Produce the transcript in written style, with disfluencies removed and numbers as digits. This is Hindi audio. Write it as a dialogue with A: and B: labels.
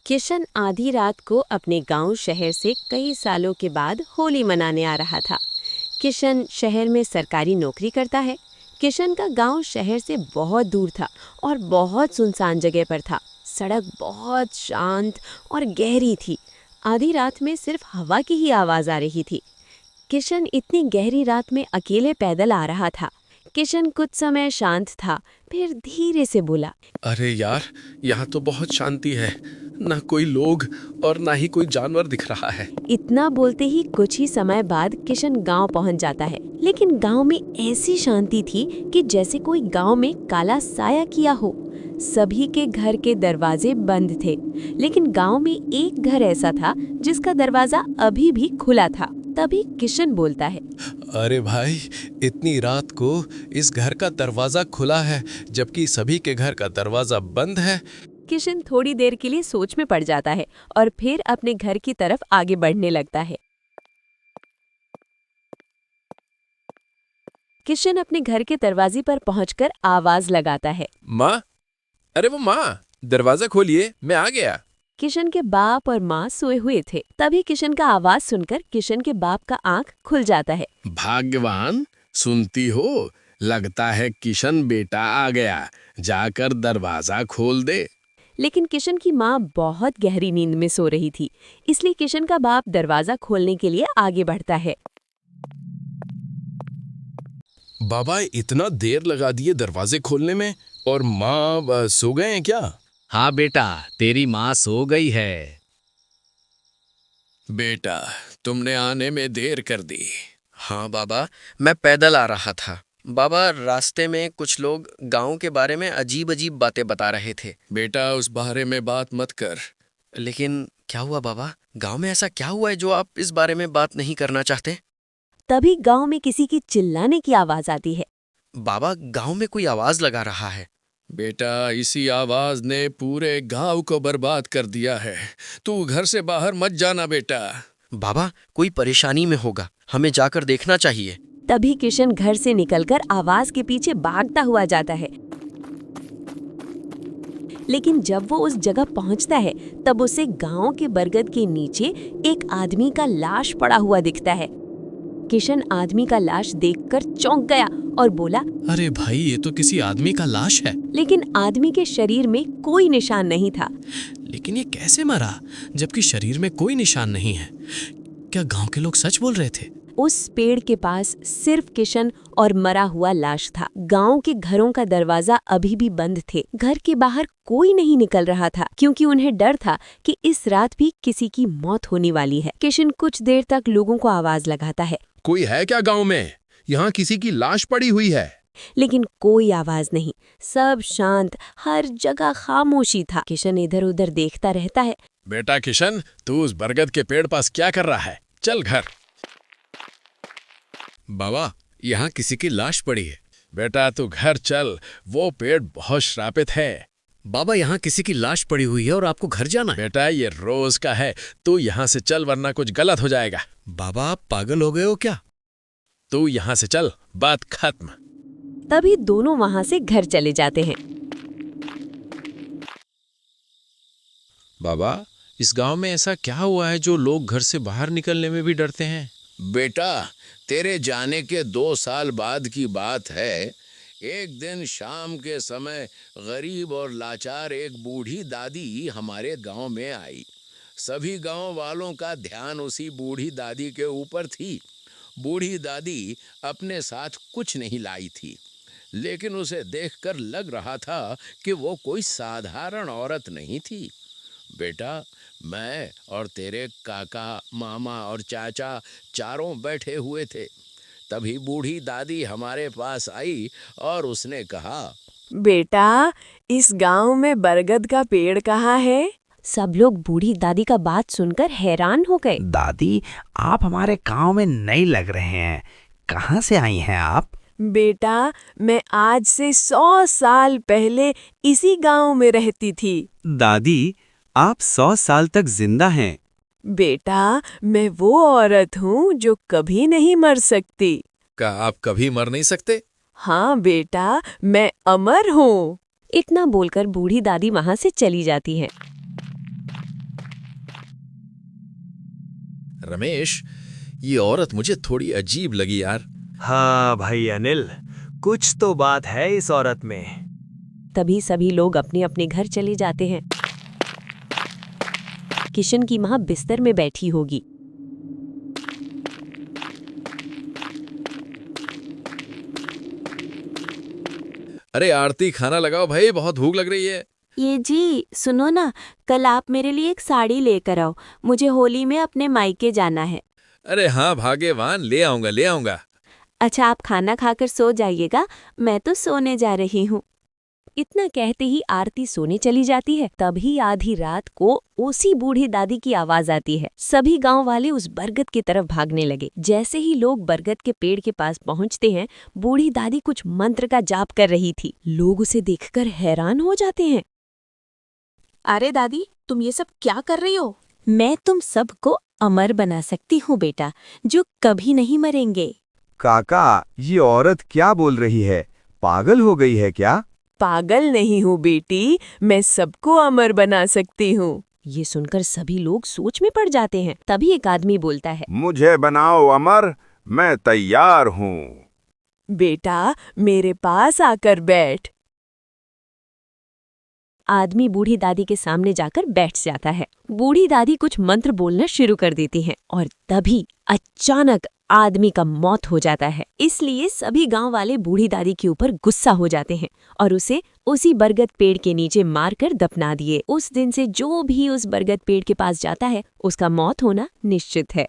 A: किशन आधी रात को अपने गांव शहर से कई सालों के बाद होली मनाने आ रहा था। किशन शहर में सरकारी नौकरी करता है। किशन का गांव शहर से बहुत दूर था और बहुत सुनसान जगह पर था। सड़क बहुत शांत और गहरी थी। आधी रात में सिर्फ हवा की ही आवाज आ रही थी। किशन इतनी गहरी रात में अकेले पैदल आ रहा था। किशन कुछ समय शांत था, फिर धीरे से बोला,
B: अरे यार, यहाँ तो बहुत शांति है। ना कोई लोग और ना ही कोई जानवर दिख रहा है।
A: इतना बोलते ही कुछ ही समय बाद किशन गांव पहुंच जाता है। लेकिन गांव में ऐसी शांति थी कि जैसे कोई गांव में काला साया किया हो। सभी के घर के दरवाजे बंद थे, लेकिन गांव में एक घर ऐसा था जिसका दरवाजा अभी भी खुला था। तभी किशन बोलता है,
B: अरे भाई, इतनी रात को इस घर का दरवाजा खुला है जबकि सभी के घर का दरवाजा बंद है।
A: किशन थोड़ी देर के लिए सोच में पड़ जाता है और फिर अपने घर की तरफ आगे बढ़ने लगता है। किशन अपने घर के दरवाजे पर पहुंचकर आवाज लगाता है,
B: माँ, अरे वो माँ, दरवाजा खोलिए, मैं आ गया।
A: किशन के बाप और माँ सोए हुए थे। तभी किशन का आवाज सुनकर किशन के बाप का आंख खुल जाता है।
B: भाग्यवान, सुनती हो? लगता है किशन बेटा आ गया। जाकर दरवाजा खोल दे।
A: लेकिन किशन की माँ बहुत गहरी नींद में सो रही थी, इसलिए किशन का बाप दरवाजा खोलने के लिए आगे बढ़ता है।
B: बाबा, इतना देर लगा दिए दरवाजे खोलने में, और माँ सो गए हैं क्या?
C: हाँ बेटा, तेरी माँ सो गई है।
B: बेटा, तुमने आने में देर कर दी।
D: हाँ बाबा, मैं पैदल आ रहा था। बाबा, रास्ते में कुछ लोग गांव के बारे में अजीब अजीब बातें बता रहे थे।
B: बेटा, उस बारे में बात मत कर।
D: लेकिन क्या हुआ बाबा? गांव में ऐसा क्या हुआ है जो आप इस बारे में बात नहीं करना चाहते?
A: तभी गांव में किसी की चिल्लाने की आवाज आती है।
D: बाबा, गांव में कोई आवाज लगा रहा है।
B: बेटा, इसी आवाज ने पूरे गांव को बर्बाद कर दिया है। तू घर से बाहर मत जाना बेटा।
D: बाबा, कोई परेशानी में होगा, हमें जाकर देखना चाहिए।
A: तभी किशन घर से निकलकर आवाज के पीछे भागता हुआ जाता है। लेकिन जब वो उस जगह पहुंचता है, तब उसे गांव के बरगद के नीचे एक आदमी का लाश पड़ा हुआ दिखता है। किशन आदमी का लाश देखकर चौंक गया और बोला,
C: अरे भाई, ये तो किसी आदमी का लाश है।
A: लेकिन आदमी के शरीर में कोई निशान नहीं था।
C: लेकिन ये कैसे मरा जबकि शरीर में कोई निशान नहीं है? क्या गांव के लोग सच बोल रहे थे?
A: उस पेड़ के पास सिर्फ किशन और मरा हुआ लाश था। गांव के घरों का दरवाजा अभी भी बंद थे। घर के बाहर कोई नहीं निकल रहा था, क्योंकि उन्हें डर था कि इस रात भी किसी की मौत होने वाली है। किशन कुछ देर तक लोगों को आवाज लगाता है,
B: कोई है क्या गांव में? यहाँ किसी की लाश पड़ी हुई है।
A: लेकिन कोई आवाज नहीं। सब शांत, हर जगह खामोशी था। किशन इधर उधर देखता रहता है।
B: बेटा किशन, तू उस बरगद के पेड़ पास क्या कर रहा है? चल घर।
C: बाबा, यहाँ किसी की लाश पड़ी है।
B: बेटा, तू घर चल, वो पेड़ बहुत श्रापित है।
C: बाबा, यहाँ किसी की लाश पड़ी हुई है और आपको घर जाना है।
B: बेटा, ये रोज का है, तू यहाँ से चल वरना कुछ गलत हो जाएगा।
C: बाबा, आप पागल हो गए हो क्या?
B: तू यहाँ से चल, बात खत्म।
A: तभी दोनों वहां से घर चले जाते हैं।
E: बाबा, इस गांव में ऐसा क्या हुआ है जो लोग घर से बाहर निकलने में भी डरते हैं?
F: बेटा, तेरे जाने के 2 साल बाद की बात है। एक दिन शाम के समय गरीब और लाचार एक बूढ़ी दादी हमारे गांव में आई। सभी गांव वालों का ध्यान उसी बूढ़ी दादी के ऊपर थी। बूढ़ी दादी अपने साथ कुछ नहीं लाई थी, लेकिन उसे देखकर लग रहा था कि वो कोई साधारण औरत नहीं थी। बेटा, मैं और तेरे काका, मामा और चाचा चारों बैठे हुए थे। तभी बूढ़ी दादी हमारे पास आई और उसने कहा,
G: बेटा, इस गांव में बरगद का पेड़ कहाँ है?
A: सब लोग बूढ़ी दादी का बात सुनकर हैरान हो गए।
H: दादी, आप हमारे गांव में नई लग रहे हैं। कहाँ से आई हैं आप?
G: बेटा, मैं आज से 100 साल पहले इसी गांव में रहती थी।
I: दादी, आप 100 साल तक जिंदा हैं।
G: बेटा, मैं वो औरत हूँ जो कभी नहीं मर सकती।
B: क्या आप कभी मर नहीं सकते?
G: हाँ बेटा, मैं अमर हूँ।
A: इतना बोलकर बूढ़ी दादी वहां से चली जाती है।
E: रमेश, ये औरत मुझे थोड़ी अजीब लगी यार।
J: हाँ भाई अनिल, कुछ तो बात है इस औरत में।
A: तभी सभी लोग अपने अपने घर चले जाते हैं। किशन की मां बिस्तर में बैठी होगी।
E: अरे आरती, खाना लगाओ भाई, बहुत भूख लग रही है।
K: ये जी सुनो ना, कल आप मेरे लिए एक साड़ी लेकर आओ, मुझे होली में अपने मायके जाना है।
E: अरे हाँ भाग्यवान, ले आऊंगा ले आऊंगा।
K: अच्छा, आप खाना खाकर सो जाइएगा, मैं तो सोने जा रही हूँ।
A: इतना कहते ही आरती सोने चली जाती है। तभी आधी रात को उसी बूढ़ी दादी की आवाज आती है। सभी गांव वाले उस बरगद की तरफ भागने लगे। जैसे ही लोग बरगद के पेड़ के पास पहुंचते हैं, बूढ़ी दादी कुछ मंत्र का जाप कर रही थी। लोग उसे देखकर हैरान हो जाते हैं।
G: अरे दादी, तुम ये सब क्या कर रही हो?
A: मैं तुम सबको अमर बना सकती हूँ बेटा, जो कभी नहीं मरेंगे।
L: काका, ये औरत क्या बोल रही है? पागल हो गई है क्या?
G: पागल नहीं हूँ बेटी, मैं सबको अमर बना सकती हूँ।
A: ये सुनकर सभी लोग सोच में पड़ जाते हैं। तभी एक आदमी बोलता है,
L: मुझे बनाओ अमर, मैं तैयार हूँ।
G: बेटा, मेरे पास आकर बैठ।
A: आदमी बूढ़ी दादी के सामने जाकर बैठ जाता है। बूढ़ी दादी कुछ मंत्र बोलना शुरू कर देती हैं और तभी अचानक आदमी का मौत हो जाता है। इसलिए सभी गांव वाले बूढ़ी दादी के ऊपर गुस्सा हो जाते हैं और उसे उसी बरगद पेड़ के नीचे मारकर दफना दिए। उस दिन से जो भी उस बरगद पेड़ के पास जाता है, उसका मौत होना निश्चित है।